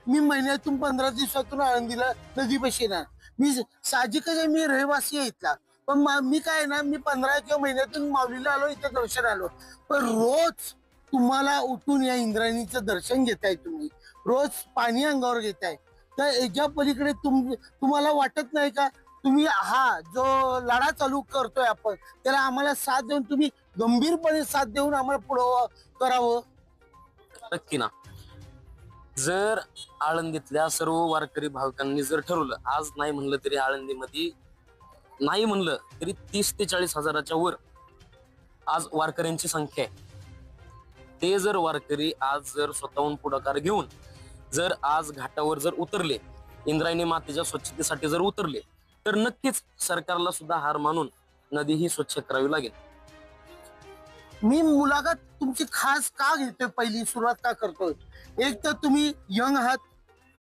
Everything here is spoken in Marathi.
मी महिन्यातून 15 दिवसातून आळंदीला नदीपाशी येणार. मी साहजिकच आहे, मी रहिवासी आहे इथला. पण मी काय ना, मी 15 किंवा महिन्यातून माऊलीला आलो, इथं दर्शन आलो. पण रोज तुम्हाला उठून या इंद्रायणीचं दर्शन घेताय तुम्ही, रोज पाणी अंगावर घेताय. तर याच्या पलीकडे तुम्हाला वाटत नाही का, तुम्ही हा जो लढा चालू करतोय आपण, त्याला आम्हाला साथ देऊन तुम्ही गंभीरपणे साथ देऊन आम्हाला पुढं करावं. नक्की ना. जर आळंदीतल्या सर्व वारकरी भाविकांनी जर ठरवलं, आज नाही म्हणलं तरी आळंदीमध्ये नाही म्हणलं तरी 30 ते 40 हजाराच्या वर आज वारकऱ्यांची संख्या आहे. ते जर वारकरी आज जर स्वतःहून पुढाकार घेऊन जर आज घाटावर जर उतरले, इंद्रायणी मातेच्या स्वच्छतेसाठी जर उतरले, तर नक्कीच सरकारला सुद्धा हार मानून नदी ही स्वच्छ करावी लागेल. मी मुलाखत तुमची खास का घेतोय, पहिली सुरुवात का करतोय, एक तर तुम्ही यंग आहात,